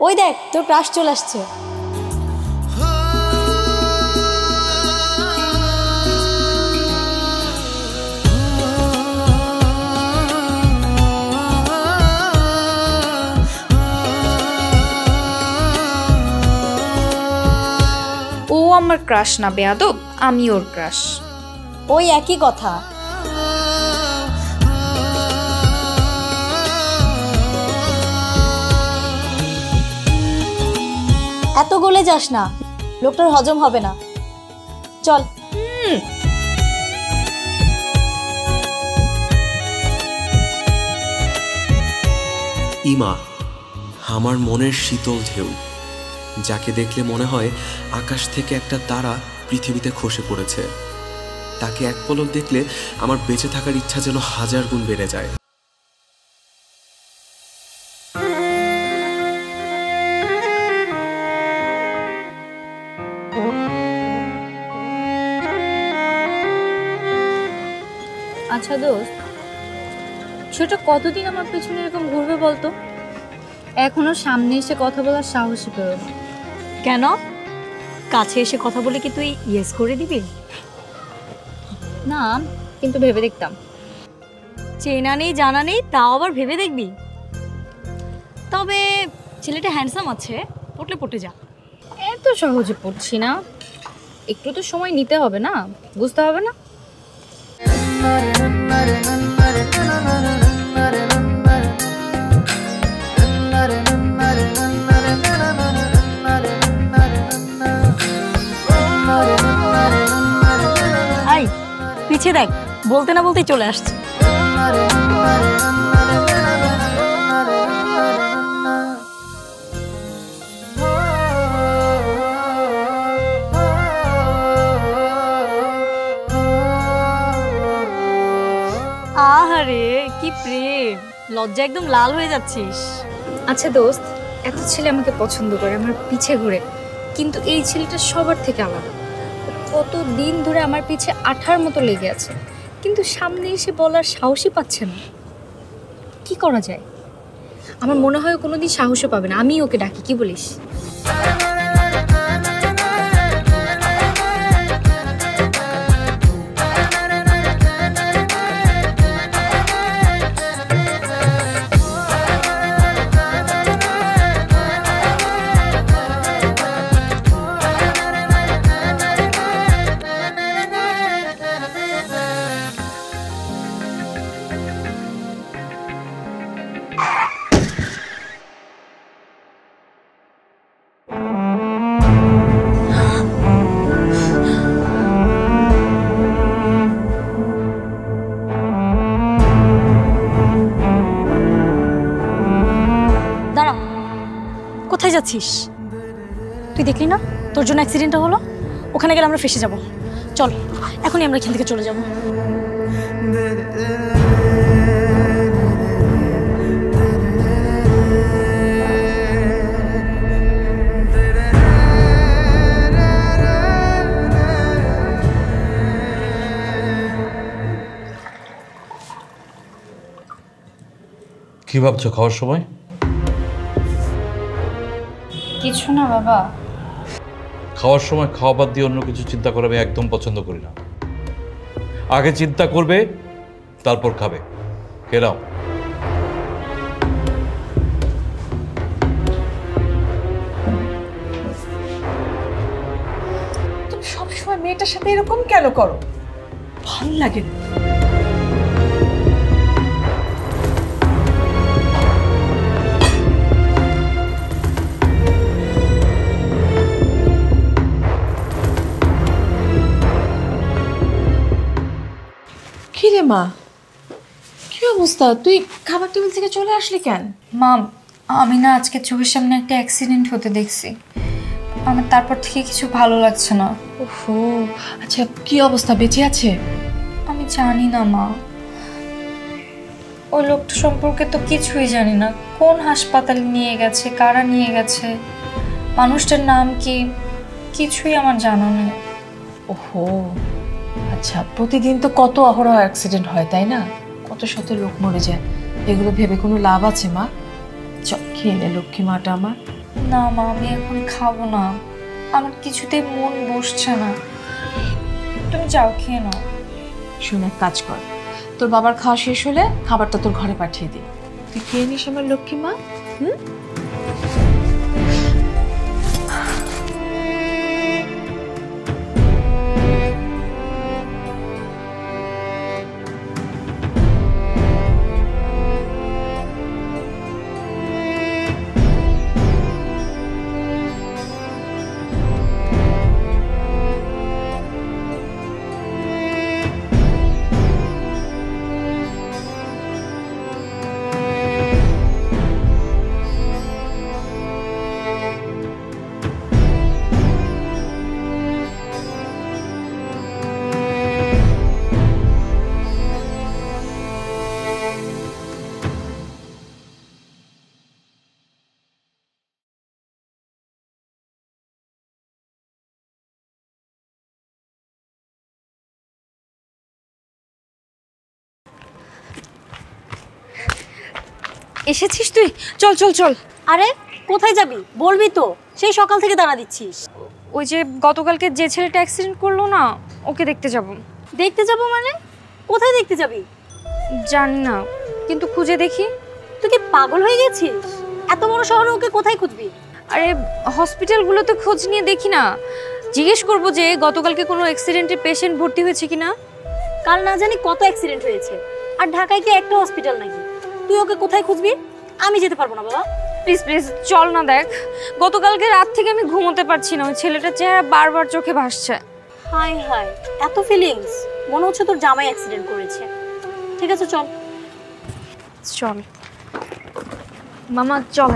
ওই দেখ তোর ক্রাশ চলে আসছে। ও আমার ক্রাশ না বেয়াদব, আমি ওর ক্রাশ। ওই একই কথা। এত গলে যাস না, লোকটার হজম হবে না। চল। ইমা আমার মনের শীতল ঢেউ, যাকে দেখলে মনে হয় আকাশ থেকে একটা তারা পৃথিবীতে খসে পড়েছে। তাকে এক পলক দেখলে আমার বেঁচে থাকার ইচ্ছা যেন 1000 গুণ বেড়ে যায়। আচ্ছা দোস্ত, সেটা কতদিন আমার পেছনে এরকম ঘুরবে বলতো? এখনো সামনে এসে কথা বলার সাহসই পেল না। কেন? কাছে এসে কথা বলে কি তুই ইয়েস করে দিবি? না, কিন্তু ভেবে দেখতাম। চেনা নেই জানা নেই, তাও আবার ভেবে দেখবি? তবে ছেলেটা হ্যান্ডসাম আছে, পটলে পটে যা। এত সহজে পড়ছি না, একটু তো সময় নিতে হবে না, বুঝতে হবে না? আই পিছে দেখ, বলতে না বলতেই চলে আসছে। আহারে কি প্রেম, লজ্জা একদম লাল হয়ে যাচ্ছিস। আচ্ছা দোস্ত, এত ছেলে আমাকে পছন্দ করে, আমার পিছে ঘুরে, কিন্তু এই ছেলেটা সবার থেকে আলাদা। কত দিন ধরে আমার পিছে আঠার মতো লেগে আছে, কিন্তু সামনে এসে বলার সাহসই পাচ্ছে না। কি করা যায়? আমার মনে হয় কোনোদিন সাহসও পাবে না। আমি ওকে ডাকি, কি বলিস? কোথায় যাচ্ছিস? তুই দেখলি না তোর জন্য অ্যাক্সিডেন্টটা হলো? ওখানে গেলে আমরা ফেসে যাব। চল এখনই আমরা এখান থেকে চলে যাব। কি ভাবছো খাওয়ার সময়? কিছু না বাবা। খাওয়ার সময় খাওয়া বাদ দিয়ে অন্য কিছু চিন্তা করে আমি একদম পছন্দ করি না। আগে চিন্তা করবে, তারপর খাবে। খেলাম। তুমি সবসময় মেয়েটার সাথে এরকম কেন করো? ভালো লাগে না। কিরে মা, কি অবস্থা? তুই খাবার টেবিল থেকে চলে আসলি কেন? মা, আমি না আজকে চোখের সামনে একটা অ্যাক্সিডেন্ট হতে দেখছি। আমার তারপর থেকে কিছু ভালো লাগছে না। ওহো, আচ্ছা কি অবস্থা? বেঁচে আছে? আমি জানি না মা, ওই লোকটা সম্পর্কে তো কিছুই জানি না। কোন হাসপাতালে নিয়ে গেছে, কারা নিয়ে গেছে, মানুষটার নাম কি, কিছুই আমার জানা নেই। ওহো আচ্ছা, প্রতিদিন তো কত অহরহ অ্যাক্সিডেন্ট হয় তাই না? কত শত লোক মরে যায়, এগুলো ভেবে কোনো লাভ আছে মা? চল খেয়ে নে লক্ষ্মী মাটা আমার। না মা, আমি এখন খাবো না, আমার কিছুতেই মন বসছে না। তুমি যাও, খেয়ে নাও। শুনে এক কাজ কর, তোর বাবার খাওয়া শেষ হলে খাবারটা তোর ঘরে পাঠিয়ে দিই, তুই খেয়ে নিস আমার লক্ষ্মী মা। এসেছিস তুই? চল চল চল। আরে কোথায় যাবি বলবি তো, সেই সকাল থেকে দাঁড়া দিচ্ছিস। ওই যে গতকালকে যে ছেলেটা অ্যাক্সিডেন্ট করলো না, ওকে দেখতে যাব। দেখতে যাব মানে? কোথায় দেখতে যাবি? জানি না, কিন্তু খুঁজে দেখি। তুই কি পাগল হয়ে গেছিস? এত বড় শহরে ওকে কোথায় খুঁজবি? আরে হসপিটালগুলোতে খোঁজ নিয়ে দেখি না, জিজ্ঞেস করবো যে গতকালকে কোনো অ্যাক্সিডেন্টের পেশেন্ট ভর্তি হয়েছে কিনা। কাল না জানি কত অ্যাক্সিডেন্ট হয়েছে, আর ঢাকায় কি একটা হসপিটাল নাকি? তুই ওকে কোথায় খুঁজবি? আমি যেতে পারবো না বাবা। প্লিজ প্লিজ চল না। দেখ, গতকালকে রাত থেকে আমি ঘুমোতে পারছি না, ওই ছেলেটার চেহারা বারবার চোখে ভাসছে। হাই হাই, এত ফিলিংস? মনে হচ্ছে তোর জামাই অ্যাক্সিডেন্ট করেছে। ঠিক আছে চল। চল মামা, চল।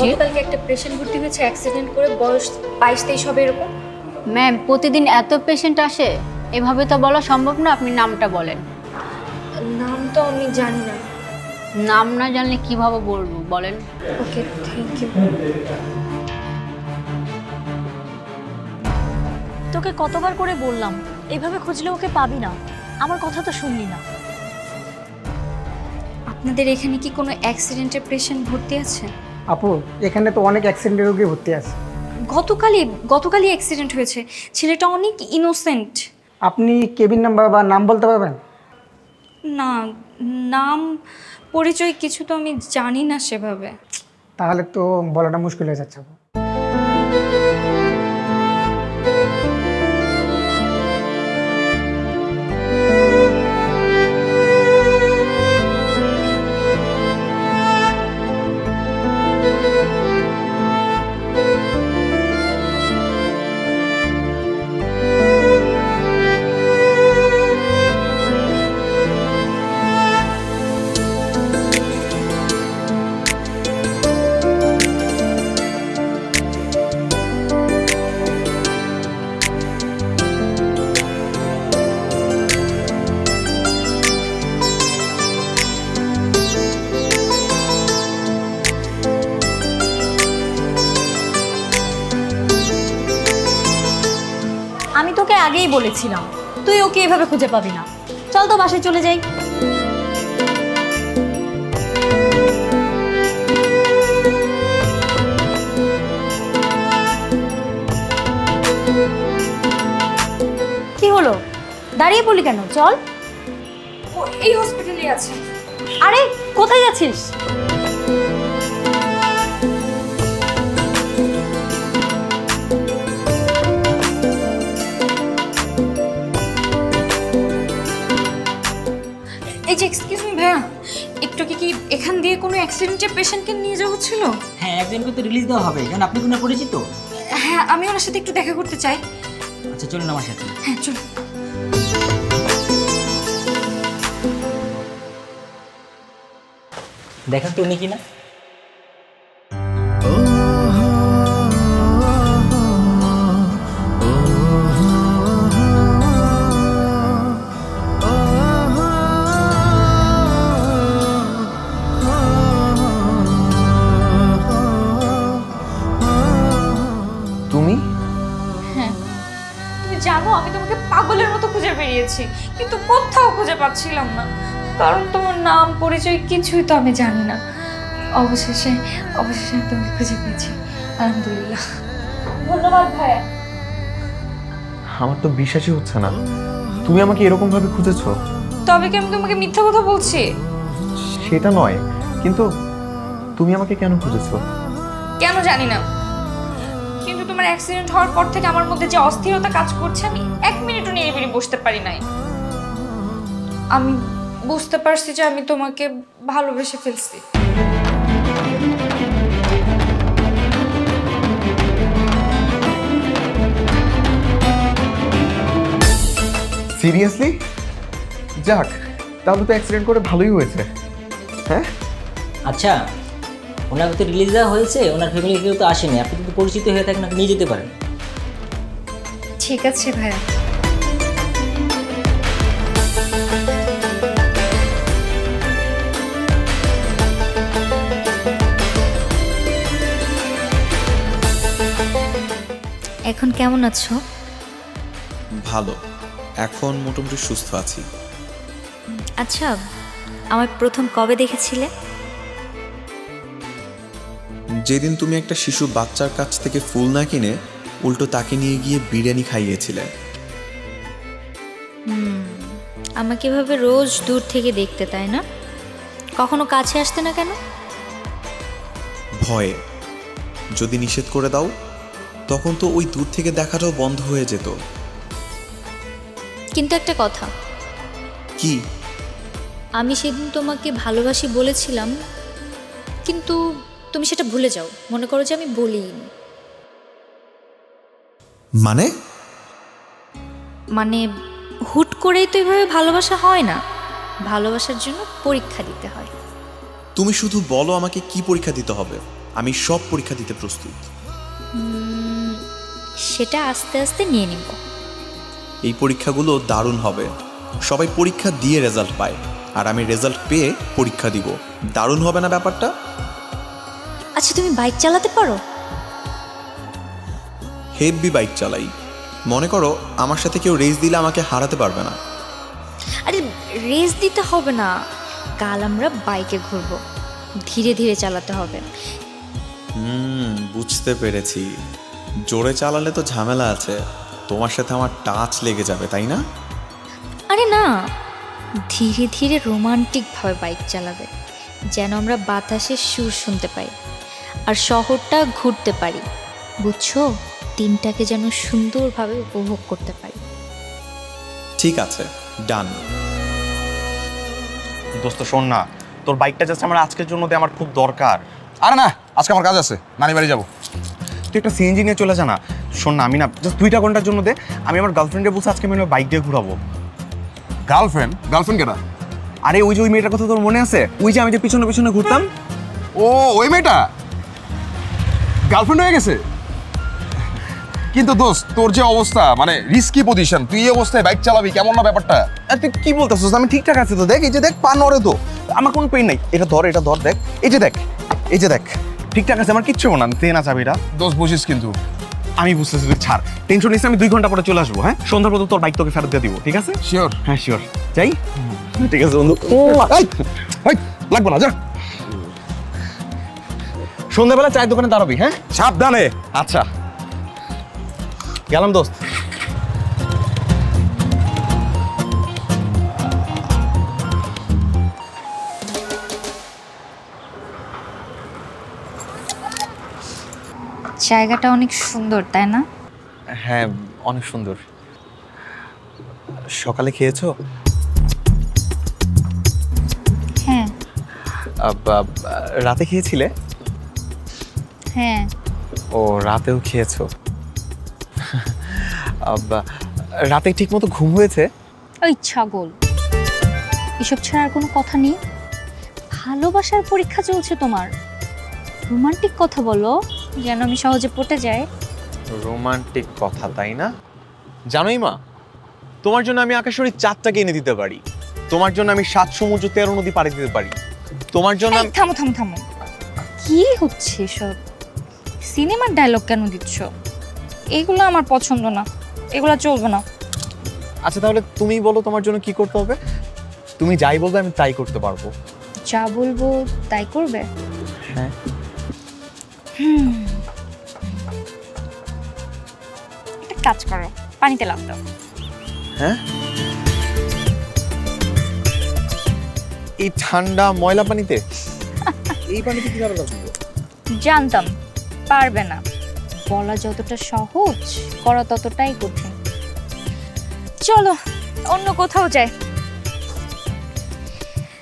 গতকালকে একটা পেশেন্ট ভর্তি হয়েছে অ্যাক্সিডেন্ট করে, বয়স 22-23 হবে এরকম। ম্যাম, প্রতিদিন এত পেশেন্ট আসে? এভাবে তো বলা সম্ভব না, আপনি নামটা বলেন। নাম তো আমি জানি না। নাম না জানলে কিভাবে বলবো বলেন? ওকে, থ্যাংক ইউ। তোকে কতবার করে বললাম এভাবে খুঁজলে ওকে পাবি না, আমার কথা তো শুনলি না। আপনাদের এখানে কি কোনো অ্যাক্সিডেন্টের পেশেন্ট ভর্তি আছে? আপু, এখানে তো অনেক অ্যাক্সিডেন্টের রোগী ভর্তি আছে। গতকালই অ্যাক্সিডেন্ট হয়েছে, ছেলেটা অনেক ইনোসেন্ট। আপনি কেবিন নাম্বার বা নাম বলতে পারবেন? না, নাম পরিচয় কিছু তো আমি জানি না সেভাবে। তাহলে তো বলাটা মুশকিল হয়ে যাচ্ছে আপু। আমি তোকে আগেই বলেছিলাম তুই ওকে এভাবে খুঁজে পাবি না। চল তো বাসায় চলে যাই। কি হলো, দাঁড়িয়ে পড়লি কেন? চল। ও এই হসপিটালে আছে। আরে কোথায় যাচ্ছিস? এই যে এক্সকিউজ মি ভাইয়া, একটু কি এখান দিয়ে কোনো অ্যাক্সিডেন্টের পেশেন্টকে নিয়ে যাওয়া হচ্ছিল? হ্যাঁ, একজনকে তো রিলিজ দেওয়া হবে, কারণ আপনি কোনো পরিচিত। হ্যাঁ, আমি ওনার সাথে একটু দেখা করতে চাই। আচ্ছা চলুন আমার সাথে। হ্যাঁ চলুন। দেখেন তো উনি কিনা। জানো আমি তোমাকে পাগলের মতো খুঁজে বেরিয়েছি, কিন্তু কোথাও খুঁজে পাচ্ছিলাম না, কারণ তোমার নাম পরিচয় কিছুই তো আমি জানি না। অবশেষে অবশেষে আমি তোমাকে খুঁজে পেয়েছি, আলহামদুলিল্লাহ। ধন্যবাদ ভাইয়া। আমার তো বিশ্বাসই হচ্ছে না তুমি আমাকে এরকম ভাবে খুঁজেছো। তবে কি আমি তোমাকে মিথ্যা কথা বলছি? সেটা নয়, কিন্তু তুমি আমাকে কেন খুঁজেছো? কেন জানি না, কিন্তু তোমার অ্যাক্সিডেন্ট হওয়ার পর থেকে আমার মধ্যে যে অস্থিরতা কাজ করছে, আমি এক মিনিটও নিরিবিলি বসতে পারি নাই। আমি বুঝতে পারছি যে আমি তোমাকে ভালোবেসে ফেলছি। সিরিয়াসলি? যাক, তাহলে তো অ্যাক্সিডেন্ট করে ভালোই হয়েছে। হ্যাঁ আচ্ছা, ওনাকে তো রিলিজ দেওয়া হয়েছে, ওনার ফ্যামিলি কেউ তো আসেনি, আপনি যদি পরিচিত হয়ে থাকেন ওনাকে নিয়ে যেতে পারেন। ঠিক আছে ভাইয়া। এখন কেমন আছো? ভালো, এখন মোটামুটি সুস্থ আছি। আচ্ছা, আমার প্রথম কবে দেখেছিলে? যেদিন তুমি একটা শিশু বাচ্চার কাছ থেকে ফুল না কিনে উল্টো তাকে নিয়ে গিয়ে বিরিয়ানি খাইয়েছিলে। আমাকে এভাবে রোজ দূর থেকে দেখতে, তাই না? কখনো কাছে আসতে না কেন? ভয়ে। যদি নিষেধ করে দাও তখন তো ওই দূর থেকে দেখাটাও বন্ধ হয়ে যেত। কিন্তু একটা কথা, কি? আমি সেদিন তোমাকে ভালোবাসি বলেছিলাম, কিন্তু তুমি সেটা ভুলে যাও, মনে করো যে আমি বলিনি। মানে? মানে হুট করেই তো এভাবে ভালোবাসা হয় না, ভালোবাসার জন্য পরীক্ষা দিতে হয়। তুমি শুধু বলো আমাকে কি পরীক্ষা দিতে হবে, আমি সব পরীক্ষা দিতে প্রস্তুত। সেটা আস্তে আস্তে নিয়ে নিব। এই পরীক্ষাগুলো দারুণ হবে। সবাই পরীক্ষা দিয়ে রেজাল্ট পায়, আর আমি রেজাল্ট পেয়ে পরীক্ষা দিব। দারুণ হবে না ব্যাপারটা? আচ্ছা, তুমি বাইক চালাতে পারো? হেভি বাইক চালাই। মনে করো আমার সাথে কেউ রেস দিলে আমাকে হারাতে পারবে না। আরে রেস দিতে হবে না, কাল আমরা বাইকে ঘুরবো, ধীরে ধীরে চালাতে হবে। বুঝতে পেরেছি। জোরে চালালে তো ঝামেলা আছে, তোমার সাথে আমার টাচ লেগে যাবে, তাই না? আরে না, ধীরে ধীরে রোমান্টিকভাবে বাইক চালাবে, যেন আমরা বাতাসের সুর শুনতে পাই আর শহরটা ঘুরতে পারি, বুঝছো? দিনটাকে যেন সুন্দরভাবে উপভোগ করতে পারি। ঠিক আছে, ডান। দোস্ত শোন না, তোর বাইকটা জাস্ট আমার আজকের জন্য দে, আমার খুব দরকার। আরে না, আজকে আমার কাজ আছে, নানি বাড়ি যাবো। তুই একটা সিএনজি নিয়ে চলে যা না। শোন না, আমি না জাস্ট 2টা ঘন্টার জন্য দে। আমি আমার গার্লফ্রেন্ডে বলছি আজকে আমি বাইক দিয়ে ঘুরাবো। গার্লফ্রেন্ড? গার্লফ্রেন্ড কেটা? আরে ওই যে ওই মেয়েটার কথা তোর মনে আছে? ওই যে আমি যে পিছনে পিছনে ঘুরতাম। ও ওই মেয়েটা গার্লফ্রেন্ড হয়ে গেছে? কিন্তু দোস্ত, তোর যে অবস্থা, মানে রিস্কি পজিশন, তুই এই অবস্থায় বাইক চালাবি, কেমন না ব্যাপারটা? তুই কি বলতেছিস? আমি ঠিকঠাক আছে তো। দেখ, এই যে দেখ, পা নড়ে তো, আমার কোনো পেইন নাই। এটা ধর, এটা ধর, দেখ, এই যে দেখ, এই যে দেখ, ঠিকঠাক আছে, আমার কিচ্ছু না। তুই না চাবিটা দোস্ত বুঝিস কিন্তু। আমি বুঝতেছি, তুই ছাড়, টেনশন নিস। আমি 2 ঘন্টা পরে চলে আসবো। হ্যাঁ, সন্ধ্যার পর তোর বাইক তোকে ফেরত দিয়ে দিব, ঠিক আছে? শিওর? হ্যাঁ শিওর। যাই? ঠিক আছে বন্ধু। লাগবো না, যা। সন্ধ্যাবেলা চায়ের দোকানে দাঁড়াবি। হ্যাঁ, সাবধানে। আচ্ছা, গেলাম দোস্ত। জায়গাটা অনেক সুন্দর, তাই না? হ্যাঁ, অনেক সুন্দর। সকালে খেয়েছো? হ্যাঁ। রাতে খেয়েছিলে? হ্যাঁ। ও, রাতেও খেয়েছো। রাতে ঠিক মতো ঘুম হয়েছে? ওই ছাগল, এসব ছাড়া আর কোনো কথা নেই? ভালোবাসার পরীক্ষা চলছে তোমার, রোমান্টিক কথা বলো যেন আমি সহজে পটে যাই। রোমান্টিক কথা, তাই না? জানোই মা, তোমার জন্য আমি আকাশের চাঁদটাকে এনে দিতে পারি, তোমার জন্য আমি 7 সমুদ্র 13 নদী পাড়ি দিতে পারি, তোমার জন্য। থামো থামো থামো, কি হচ্ছে সব? সিনেমার ডায়লগ কেন দিচ্ছ? এগুলো আমার পছন্দ না। এগুলো চলবে না। আচ্ছা তাহলে তুমি বলো তোমার জন্য কি করতে হবে? তুমি যাই বলবে আমি তাই করতে পারবো। যা বলবো তাই করবে? হ্যাঁ। একটা কাজ করো, পানিতে লাফ দাও। হ্যাঁ? এই ঠান্ডা ময়লা পানিতে? এই পানিতে কিভাবে লাফ দিবে? জানতাম পারবে না। বলা যতটা সহজ, করা ততটাই কঠিন। চলো অন্য কোথাও যাই,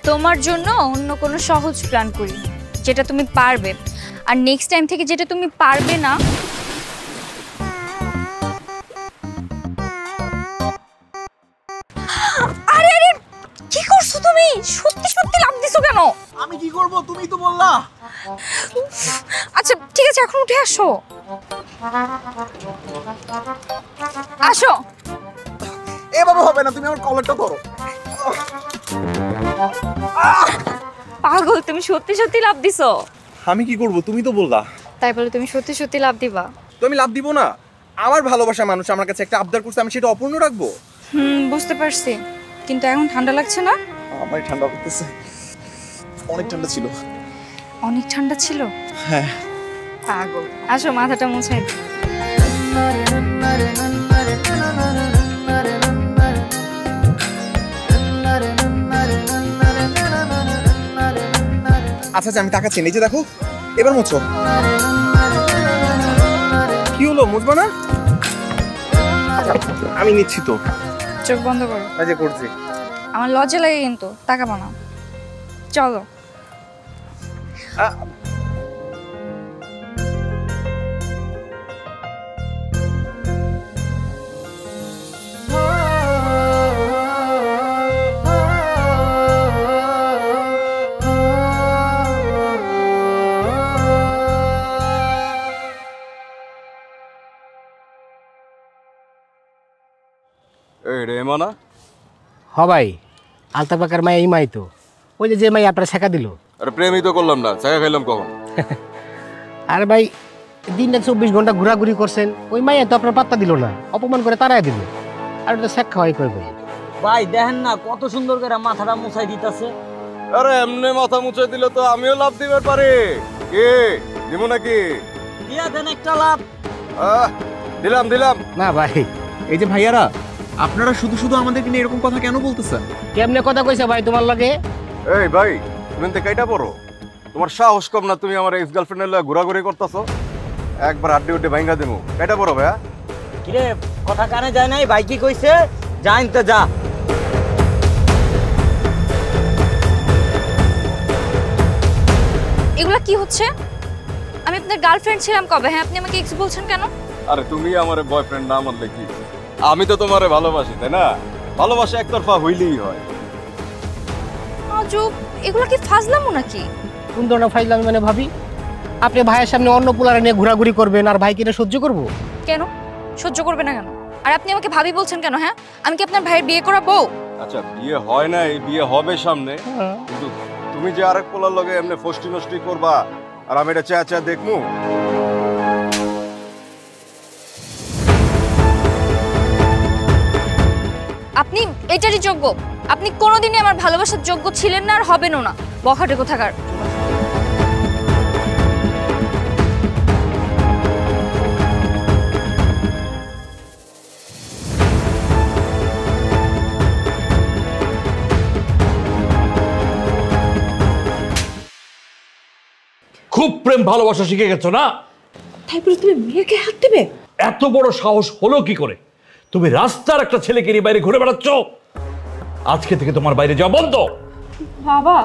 তোমার জন্য অন্য কোনো সহজ প্ল্যান করি যেটা তুমি পারবে। আর নেক্সট টাইম থেকে যেটা তুমি পারবে না, আরে আরে কি করছো তুমি? সত্যি সত্যি লাফ দিছো কেন? আমি কি করব? তুমি তো বললা। আচ্ছা ঠিক আছে, এখন উঠে আসো। আসো। এভাবে হবে না, তুমি আমার কলারটা ধরো। পাগল, তুমি সত্যি সত্যি লাফ দিছো? আমি কি করব? তুমি তো বললা। তাই বলে তুমি সত্যি সত্যি লাফ দিবা? তো আমি লাভ দিব না? আমার ভালোবাসা মানুষ আমার কাছে একটা আবদার করছে, আমি সেটা অপূর্ণ রাখবো? বুঝতে পারছি, কিন্তু এখন ঠান্ডা লাগছে না? আমার ঠান্ডা লাগতেছে, অনেক ঠান্ডা ছিল। অনেক ঠান্ডা ছিল? হ্যাঁ। পাগল, আসো মাথাটা মুছাই দিই। আচ্ছা আমি টাকা চিনি, যে দেখো এবার মুছো। কি হলো, মুছবা না? আমি নিচ্ছি তো। চোখ বন্ধ করো। আচ্ছা করছি। আমার লজ্জা লাগে কিন্তু, তাকাবো না। চলো। এই রে মানা। হ ভাই, আলতা পাকার মাই এই মাই তো, ওই যে মাই আপনার শেখা দিল। আরে প্রেমই তো করলাম না, শেখা খাইলাম কখন? আর ভাই দিনটা 24 ঘন্টা ঘোরাঘুরি করছেন, ওই মাইয়া তো আপনার পাত্তা দিল না, অপমান করে তাড়াই দিল। আর ওটা শেখ খাওয়াই কই ভাই। ভাই দেখেন না কত সুন্দর করে মাথাটা মুছাই দিতেছে। আরে এমনি মাথা মুছে দিলে তো আমিও লাভ দিবার পারি। কি দিব নাকি? দিয়া দেন একটা লাভ। দিলাম দিলাম। না ভাই, এই যে ভাইয়ারা, আপনারা শুধু শুধু আমাদেরকে নিয়ে এরকম কথা কেন বলতেছেন? কেমনে কথা কইছে ভাই তোমার লাগে? এই ভাই তুমি তো কাইটা পড়ো, তোমার সাহস কম না? তুমি আমার এক্স গার্লফ্রেন্ডের লগে ঘোরাঘুরি করতেছো, একবার আড্ডি উড্ডি ভাঙ্গা দেবো। কাইটা পড়ো ভাইয়া? কিরে কথা কানে যায় নাই? ভাই কি কইছে? জান তো যা। এগুলা কি হচ্ছে? আমি আপনার গার্লফ্রেন্ড ছিলাম কবে? হ্যাঁ, আপনি আমাকে এক্স বলছেন কেন? আরে তুমি আমার বয়ফ্রেন্ড না মানলে কি? আমি তো তোমারে ভালোবাসি, তাই না? ভালোবাসা একতরফা হইলেই হয়। আজব, এগুলা কি ফাজলামো নাকি? কোন ধরনের ফাইজলামি মানে ভাবি? আপনি ভাইয়ের সামনে অন্য পোলারে নিয়ে ঘোরাঘুরি করবেন আর ভাই কিনা সহ্য করবো? কেন সহ্য করবে না কেন? আর আপনি আমাকে ভাবি বলছেন কেন? হ্যাঁ, আমি কি আপনার ভাইয়ের বিয়ে করা বউ? আচ্ছা বিয়ে হয় না, এই বিয়ে হবে সামনে, কিন্তু তুমি যে আরেক পোলার লগে এমনি ফষ্টি নষ্টি করবা আর আমি এটা চা দেখমু? আপনি এটারই যোগ্য। আপনি কোনোদিনই আমার ভালোবাসার যোগ্য ছিলেন না আর হবেনও না, বখাটে কোথাকার। খুব প্রেম ভালোবাসা শিখে গেছো না? তাই বলে তুমি মেয়েকে হাত দেবে? এত বড় সাহস হলো কি করে? তুমি রাস্তার একটা ছেলেকে নিয়ে বাইরে ঘুরে বেড়াচ্ছ। আজকে থেকে তোমার বাইরে যাওয়া বন্ধ। বাবা,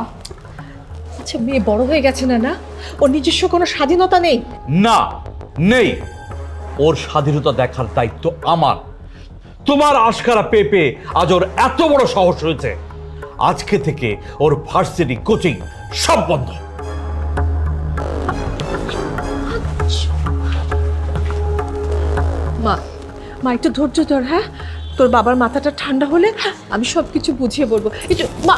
আচ্ছা মেয়ে বড় হয়ে গেছে না? না, ওর নিজস্ব কোনো স্বাধীনতা নেই? না নেই, ওর স্বাধীনতা দেখার দায়িত্ব আমার। তোমার আশকারা পেয়ে পেয়ে আজ ওর এত বড় সাহস হয়েছে। আজকে থেকে ওর ভার্সিটি কোচিং সব বন্ধ। মা, মা একটু ধৈর্য ধর। হ্যাঁ, তোর বাবার মাথাটা ঠান্ডা হলে আমি সবকিছু বুঝিয়ে বলবো। একটু মা।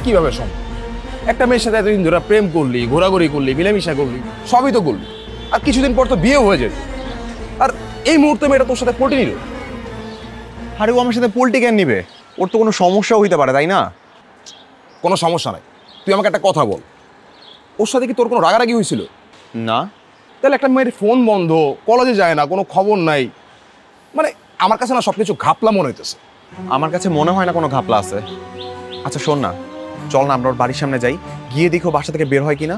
কিভাবে সম্ভব? একটা মেয়ের সাথে এতদিন ধরে প্রেম করলি, ঘোরাঘুরি করলি, মিলেমিশা করলি, সবই তো করলি, আর কিছুদিন পর তো বিয়ে হয়ে যেত, আর এই মুহূর্তে মেয়েটা তোর সাথে পল্টি নিল। আরে ও আমার সাথে পোল্টি কেন নিবে? ওর তো কোনো সমস্যাও হইতে পারে, তাই না? কোনো সমস্যা নাই, তুই আমাকে একটা কথা বল, ওর সাথে কি তোর কোনো রাগারাগি হয়েছিল? না। তাহলে একটা মেয়ের ফোন বন্ধ, কলেজে যায় না, কোনো খবর নাই, মানে আমার কাছে না সবকিছু ঘাপলা মনে হইতেছে। আমার কাছে মনে হয় না কোনো ঘাপলা আছে। আচ্ছা শোন না, চল না আমরা ওর বাড়ির সামনে যাই, গিয়ে দেখো বাসা থেকে বের হয় কিনা।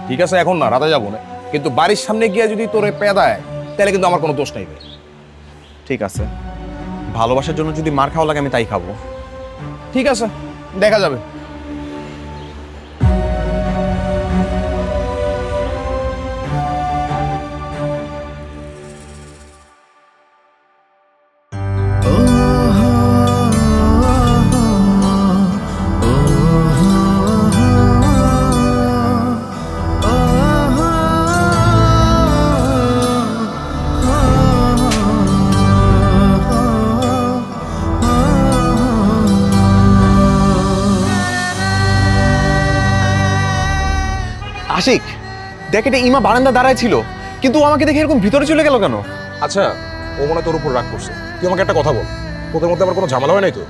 ঠিক আছে, এখন না, রাতে যাবো না, কিন্তু বাড়ির সামনে গিয়ে যদি তোরে পেদায় তাহলে কিন্তু আমার কোনো দোষ নাই ভাই। ঠিক আছে, ভালোবাসার জন্য যদি মার খাওয়া লাগে আমি তাই খাবো। ঠিক আছে, দেখা যাবে। আশিক দেখ, এটা ইমা বারান্দা দাঁড়ায় ছিল, কিন্তু ও আমাকে দেখে এরকম ভিতরে চলে গেল কেন? আচ্ছা, ও মনে হয় তোর উপর রাগ করছে। তুই আমাকে একটা কথা বল, তোদের মধ্যে আমার কোনো ঝামেলা হয় নাই তো?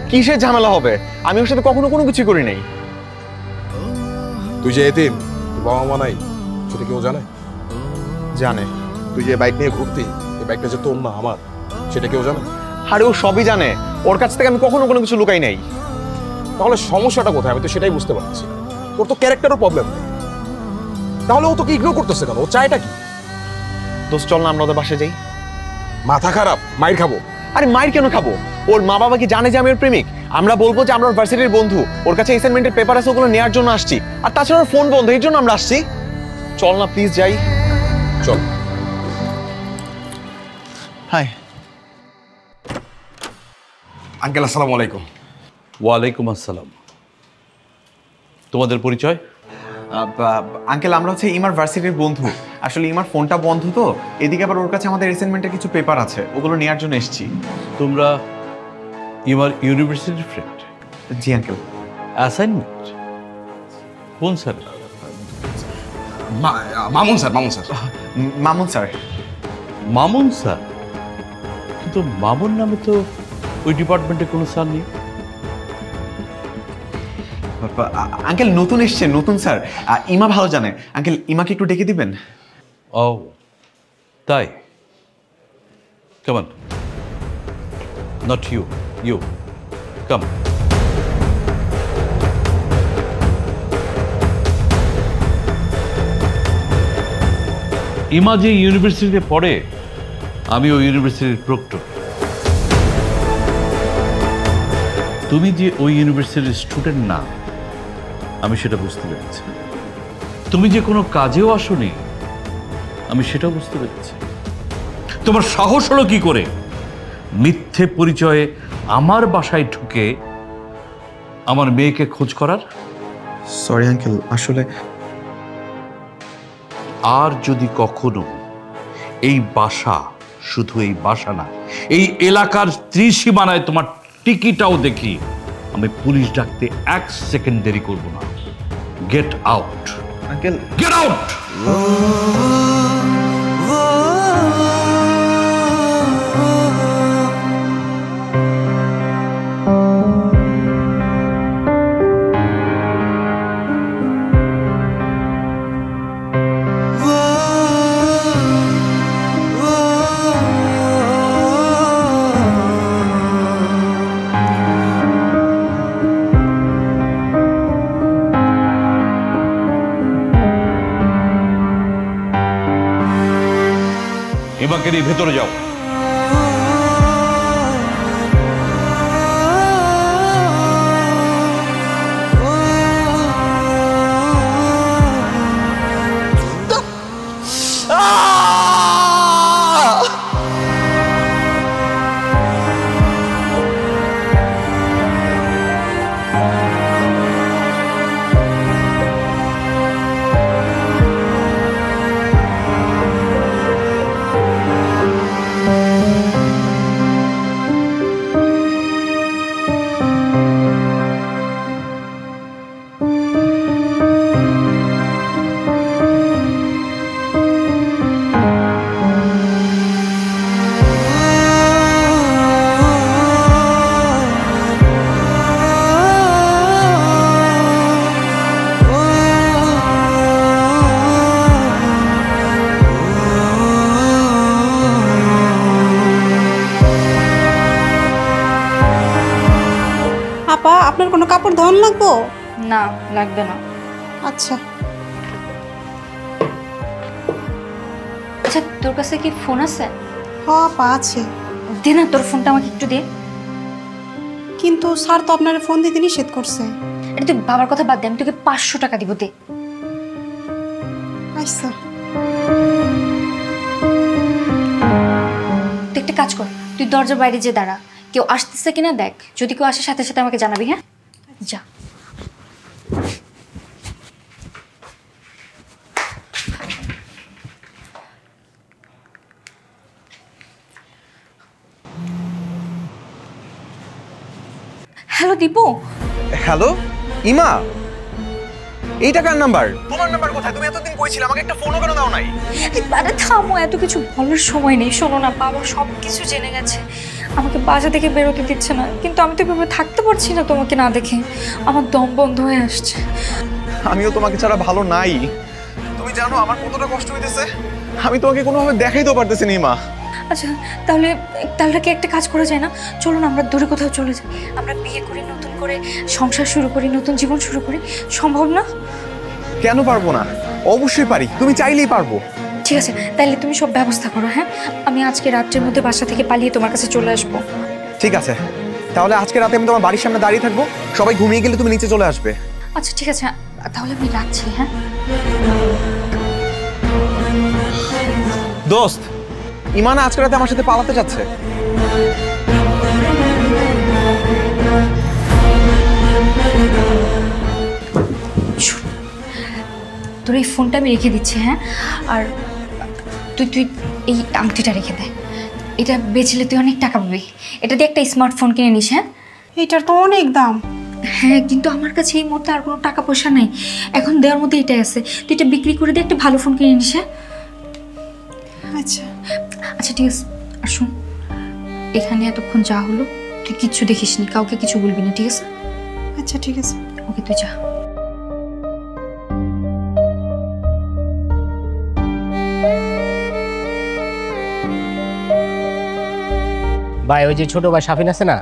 কিসের ঝামেলা হবে? আমি ওর সাথে কখনো কোনো কিছু করি নাই। তুই যে এতিম, তোর বাবা মা নাই, সেটা কেউ জানে? জানে। তুই যে বাইক নিয়ে ঘুরতি, এই বাইকটা যে তোর না আমার, সেটা কেউ জানে? আরে ও সবই জানে, ওর কাছ থেকে আমি কখনো কোনো কিছু লুকাই নাই। তাহলে সমস্যাটা কোথায়? আমি তো সেটাই বুঝতে পারছি। তোর তো ক্যারেক্টারও প্রবলেম নেই, তাহলে ও তোকে ইগনোর করতেছে কেন? ও চায়টা কি? দোস্ত চল না আমরা ওদের বাসায় যাই। মাথা খারাপ, মাইর খাবো। আরে মাইর কেন খাবো? ওর মা বাবা কি জানে যে আমি ওর প্রেমিক? আমরা বলবো যে আমরা ওর ভার্সিটির বন্ধু, ওর কাছে অ্যাসাইনমেন্টের পেপার আছে, ওগুলো নেওয়ার জন্য আসছি, আর তাছাড়া ওর ফোন বন্ধ, এর জন্য আমরা আসছি। চল না প্লিজ যাই। চল। হাই আঙ্কেল, আসসালামু আলাইকুম। ওয়ালাইকুম আসসালাম। তোমাদের পরিচয়? আঙ্কেল আমরা হচ্ছে ইমার ভার্সিটির বন্ধু। আসলে ইমার ফোনটা বন্ধ তো, এদিকে আবার ওর কাছে আমাদের অ্যাসাইনমেন্টের কিছু পেপার আছে, ওগুলো নেওয়ার জন্য এসেছি। তোমরা ইমার ইউনিভার্সিটির ফ্রেন্ড? জি আঙ্কেল। অ্যাসাইনমেন্ট কোন sir? Mamun sir. Mamun sir. Mamun sir. Mamun sir? কিন্তু মামুন নামে তো ওই ডিপার্টমেন্টে কোনো স্যার নেই। আঙ্কেল নতুন এসছে, নতুন স্যার, ইমা ভালো জানে। আঙ্কেল ইমাকে একটু ডেকে দিবেন? ও তাই, come on. Not you, you come. ইমা যে ইউনিভার্সিটিতে পড়ে, আমি ওই ইউনিভার্সিটির প্রক্টর। তুমি যে ওই ইউনিভার্সিটির স্টুডেন্ট না, আমি সেটা বুঝতে পেরেছি। তুমি যে কোনো কাজেও আসোনি, আমি সেটাও বুঝতে পেরেছি। তোমার সাহস হলো কি করে মিথ্যে পরিচয়ে আমার বাসায় ঢুকে আমার মেয়েকে খোঁজ করার? সরি আঙ্কেল, আসলে আর যদি কখনো এই বাসা, শুধু এই বাসা না, এই এলাকার ত্রিসীমানায় তোমার টিকিটাও দেখি, আমি পুলিশ ডাকতে 1 সেকেন্ড দেরি করব না। Get out uncle, get out. এবাকে নিয়ে ভেতরে যাও। আপনার কোনো কাপড় ধোয়ান লাগবো? না, লাগবে না। আচ্ছা। আচ্ছা, তোর কাছে কি ফোন আছে? হ্যাঁ আপা আছে। দে না তোর ফোনটা আমাকে একটু দে। কিন্তু স্যার তো আপনার ফোন দিতে নিষেধ করছে। আরে তুই বাবার কথা বাদ দে, আমি তোকে 500 টাকা দিব, দে। আচ্ছা। তুই একটা কাজ কর, তুই দরজার বাইরে যে দাঁড়া, কেউ আসতেছে কিনা দেখ, যদি কেউ আসে সাথে সাথে আমাকে জানাবি, হ্যাঁ? যা। হ্যালো দীপু। হ্যালো ইমা, এইটা কার নাম্বার? তোমার নাম্বার কোথায়? তুমি এতদিন কইছিলে, আমাকে একটা ফোনও কেন দাও নাই? আরে থামো, এত কিছু বলার সময় নেই। শোনো না, বাবা সব কিছু জেনে গেছে, আমাকে বাসা থেকে বেরোতে দিচ্ছে না। কিন্তু আমি তো এভাবে থাকতে পারছি না তোমাকে না দেখে, আমার দম বন্ধ হয়ে আসছে। আমিও তোমাকে ছাড়া ভালো নাই। তুমি জানো আমার কতটা কষ্ট হইতেছে, আমি তোমাকে কোনোভাবে দেখাইতেও পারতেছি না ইমা। আচ্ছা তাহলে তাহলে কি একটা কাজ করা যায় না? চলো না আমরা দূরে কোথাও চলে যাই, আমরা বিয়ে করি, নতুন করে সংসার শুরু করি, নতুন জীবন শুরু করি। সম্ভব না? কেন পারবো না? অবশ্যই পারি, তুমি চাইলেই পারবো। ঠিক আছে, তাহলে তুমি সব ব্যবস্থা করো, হ্যাঁ? আমি আজকে রাত্রের মধ্যে বাসা থেকে পালিয়ে তোমার কাছে চলে আসবো। ঠিক আছে, তাহলে আজকে রাতে আমি তোমার বাড়ির সামনে দাঁড়িয়ে থাকবো, সবাই ঘুমিয়ে গেলে তুমি নিচে চলে আসবে। আচ্ছা ঠিক আছে, তাহলে আমি রাখছি, হ্যাঁ? দোস্ত, ইমানা আজকে রাতে আমার সাথে পালাতে যাচ্ছে। তোর এই ফোনটা আমি রেখে দিচ্ছি, হ্যাঁ? আর তুই এই আংটিটা রেখে দে, এটা বেচলে তুই অনেক টাকা পাবি। এটা দিয়ে একটা স্মার্টফোন কিনে নিস, হ্যাঁ? এটার তো অনেক দাম। হ্যাঁ, কিন্তু আমার কাছে এই মুহূর্তে আর কোনো টাকা পয়সা নেই, এখন দেওয়ার মধ্যে এটাই আছে। তুই এটা বিক্রি করে দিয়ে একটা ভালো ফোন কিনে নিস, হ্যাঁ? আচ্ছা আচ্ছা ঠিক আছে। আর শোন, এখানে এতক্ষণ যা হলো তুই কিচ্ছু দেখিস নি, কাউকে কিছু বলবি না, ঠিক আছে? আচ্ছা ঠিক আছে। ওকে, তুই যা। ভাই ওই যে ছোট ভাই শাফিন আছে না,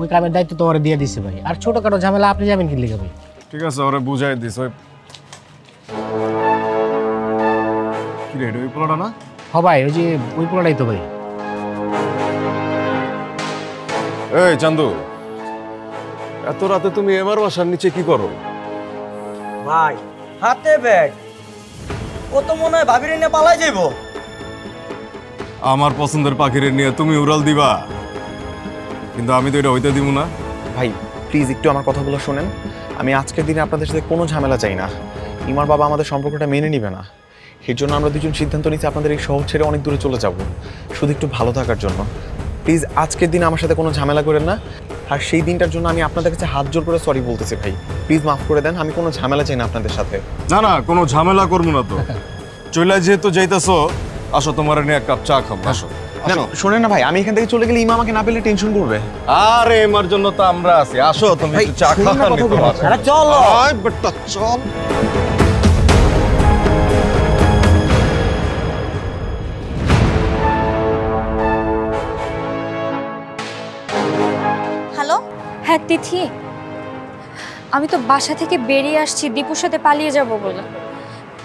ওই কামের দায়িত্ব তোমার দিয়ে দিছে ভাই। আর ছোটখাটো ঝামেলা আপনি যাবেন কি লিখে ভাই? ঠিক আছে, ওরে বুঝাই দিস। ওই কি রে, ওই পোলাটা না? হ ভাই, ওই যে ওই পোলাটাই তো ভাই। এই চান্দু, এত রাতে তুমি এবার বাসার নিচে কি করো? ভাই হাতে ব্যাগ, ও তো মনে হয় ভাবিরে নিয়ে পালাই যাইবো। আমার পছন্দের পাখিরে নিয়ে তুমি উড়াল দিবা, কিন্তু আমি তো এটা হইতে দিব না। ভাই প্লিজ একটু আমার কথাগুলো শোনেন। আমি আজকের দিনে আপনাদের সাথে কোনো ঝামেলা চাই না। ইমার বাবা আমাদের সম্পর্কটা মেনে নিবে না, এর জন্য আমরা দুজন সিদ্ধান্ত নিচ্ছি আপনাদের এই শহর ছেড়ে অনেক দূরে চলে যাব, শুধু একটু ভালো থাকার জন্য। প্লিজ আজকের দিন আমার সাথে কোনো ঝামেলা করেন না। আর সেই দিনটার জন্য আমি আপনাদের কাছে হাত জোর করে সরি বলতেছি ভাই, প্লিজ মাফ করে দেন। আমি কোনো ঝামেলা চাই না আপনাদের সাথে। না না, কোনো ঝামেলা করবো না তো। চলে যেহেতু যাইতেছো, আসো তোমার নিয়ে এক কাপ চা খাবো। আসো। শোনেন না ভাই, আমি এখান থেকে চলে গেলে ইমা আমাকে না পেলে টেনশন করবে। আরে এমার জন্য তো আমরা আছি, আসো তুমি একটু চা খাও। আরে চলো। আয় বেটা চল। হ্যালো, হ্যাঁ তিথি, আমি তো বাসা থেকে বেরিয়ে আসছি দীপুর সাথে পালিয়ে যাব বলে,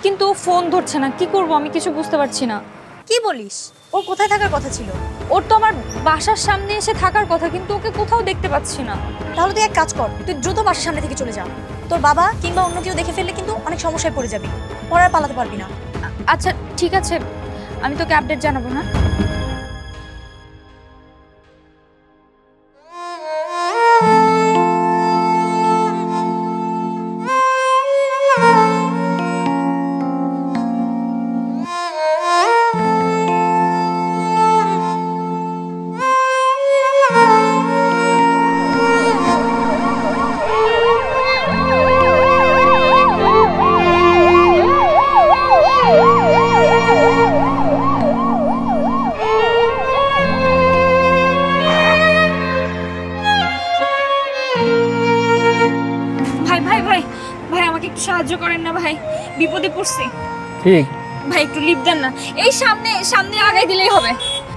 কিন্তু ও ফোন ধরছে না। কি করব আমি কিছু বুঝতে পারছি না। কি বলিস? ওর কোথায় থাকার কথা ছিল? ওর তো আমার বাসার সামনে এসে থাকার কথা, কিন্তু ওকে কোথাও দেখতে পাচ্ছি না। তাহলে তুই এক কাজ কর, তুই দ্রুত বাসার সামনে থেকে চলে যা। তোর বাবা কিংবা অন্য কেউ দেখে ফেললে কিন্তু অনেক সমস্যায় পড়ে যাবি, পরে আর পালাতে পারবি না। আচ্ছা ঠিক আছে, আমি তোকে আপডেট জানাবো, হ্যাঁ? সাহায্য করেন না ভাই, বিপদে পড়ছি। ঠিক ভাই একটু লিফট দেন না, এই সামনে সামনে আগাই দিলেই হবে।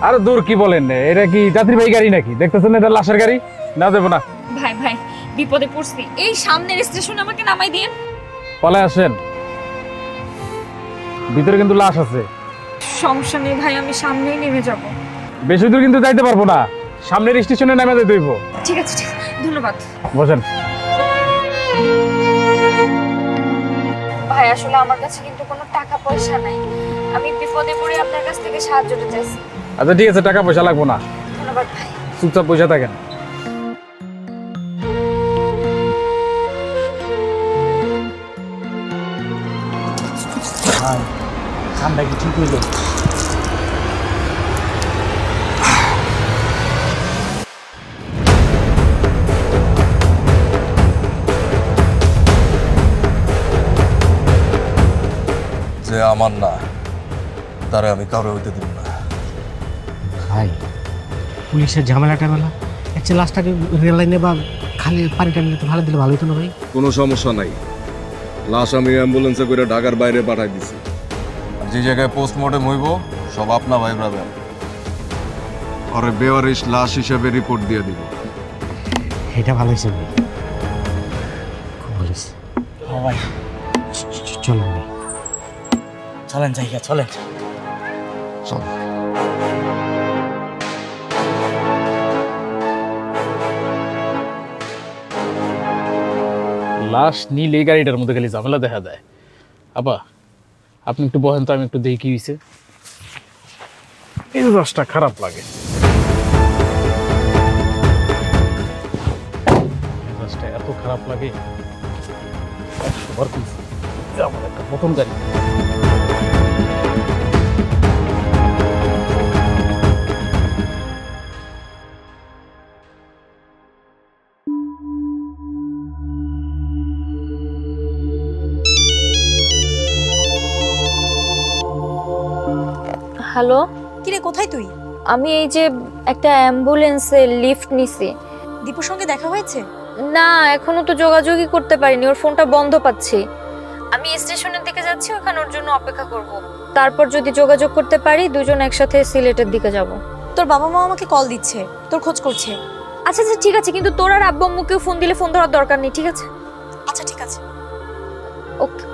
আরে দূর কি বলেন, এটা কি যাত্রীবাহী গাড়ি নাকি? দেখতেছেন এটা লাশের গাড়ি, না দেবো না। ভাই ভাই বিপদে পড়ছি, এই সামনের স্টেশনে আমাকে নামাই দিন। পালায় আসেন, ভিতরে কিন্তু লাশ আছে। সমস্যা নেই ভাই, আমি সামনেই নেমে যাব। বেশি দূর কিন্তু যাইতে পারবো না, সামনের স্টেশনে নেমে যেতে হইব। ঠিক আছে, ঠিক আছে, ধন্যবাদ। বসেন। ভাই আসলে আমার কাছে কিন্তু কোনো টাকা পয়সা নাই, আমি বিপদে পড়ে আপনার কাছ থেকে সাহায্যটা চাইছি। আচ্ছা ঠিক আছে, টাকা পয়সা লাগবো না, ধন্যবাদ ভাই। চুপচাপ পয়সা থাকেন। ঠান্ডা কি ঠিক হইল? যে আমার না তারে আমি কাউরে হইতে দিব না। ভাই পুলিশের ঝামেলা টামেলা, একটা লাশটাকে রেল লাইনে বা খালি পানি টানি ভালো দিলে ভালো হতো না ভাই? কোনো সমস্যা নাই, লাশ আমি অ্যাম্বুলেন্সে করে ঢাকার বাইরে পাঠাই দিছি। যে জায়গায় পোস্টমর্টেম হইব সব আপনা ভাই ব্রাদার, আর বেওয়ারিশ লাশ হিসেবে রিপোর্ট দিয়ে দিব। এটা ভালো হয়েছে ভাই, খুব ভালো হয়েছে। ভাই চলেন ভাই, চলেন জায়গা, চলেন চল। লাশ নিলে গাড়িটার মধ্যে খালি ঝামেলা দেখা দেয়। আপা আপনি একটু বহেন তো, আমি একটু দেখি কি হয়েছে। এই লাশটা খারাপ লাগে, লাশটা এত খারাপ লাগে। আমার একটা প্রথম গাড়ি। হ্যালো, কিরে কোথায় তুই? আমি এই যে একটা অ্যাম্বুলেন্সে লিফট নিছি। দীপুর সঙ্গে দেখা হয়েছে? না, এখনো তো যোগাযোগই করতে পারিনি, ওর ফোনটা বন্ধ পাচ্ছি। আমি স্টেশনের দিকে যাচ্ছি, ওখানে ওর জন্য অপেক্ষা করব। তারপর যদি যোগাযোগ করতে পারি দুজন একসাথে সিলেটের দিকে যাব। তোর বাবা মা আমাকে কল দিচ্ছে, তোর খোঁজ করছে। আচ্ছা আচ্ছা ঠিক আছে, কিন্তু তোর আর আব্বু আম্মুকেও ফোন দিলে ফোন ধরার দরকার নেই, ঠিক আছে? আচ্ছা ঠিক আছে, ওকে।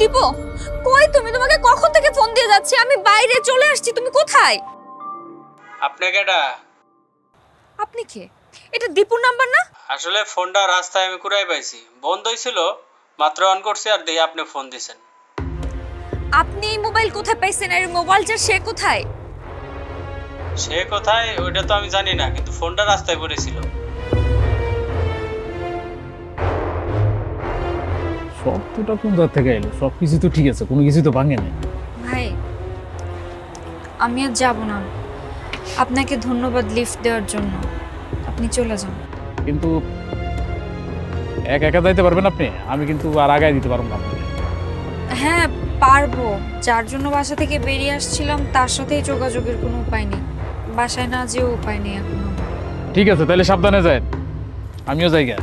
দীপু, কই তুমি? তোমাকে কখন থেকে ফোন দিয়ে যাচ্ছি, আমি বাইরে চলে আসছি, তুমি কোথায়? আপনি কেডা? আপনি কে? এটা দীপুর নাম্বার না? আসলে ফোনটা রাস্তায় আমি কুড়াই পাইছি, বন্ধ হইছিল, মাত্র অন করছি আর দেখি আপনি ফোন দিছেন। আপনি এই মোবাইল কোথায় পাইছেন? আর মোবাইলটা সে কোথায়? সে কোথায় ওইটা তো আমি জানি না, কিন্তু ফোনটা রাস্তায় পড়েছিল। শব্দটা কোন জায়গা থেকে এলো? সব কিছু তো ঠিক আছে, কোনো কিছু তো ভাঙে না। ভাই আমি আর যাব না, আপনাকে ধন্যবাদ লিফট দেওয়ার জন্য, আপনি চলে যান। কিন্তু একা একা যাইতে পারবেন আপনি? আমি কিন্তু আর আগায় দিতে পারবো না। হ্যাঁ পারবো, যার জন্য বাসা থেকে বেরিয়ে আসছিলাম তার সাথেই যোগাযোগের কোনো উপায় নেই, বাসায় না যেও উপায় নেই এখন। ঠিক আছে, তাহলে সাবধানে যান, আমিও যাইগা।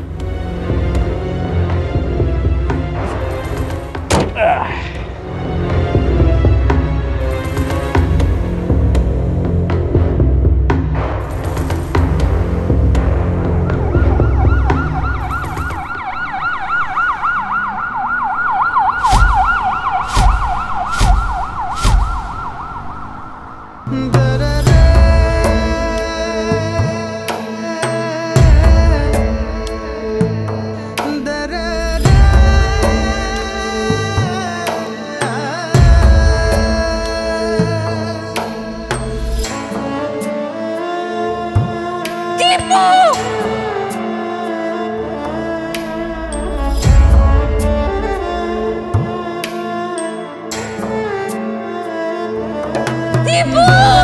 দীপু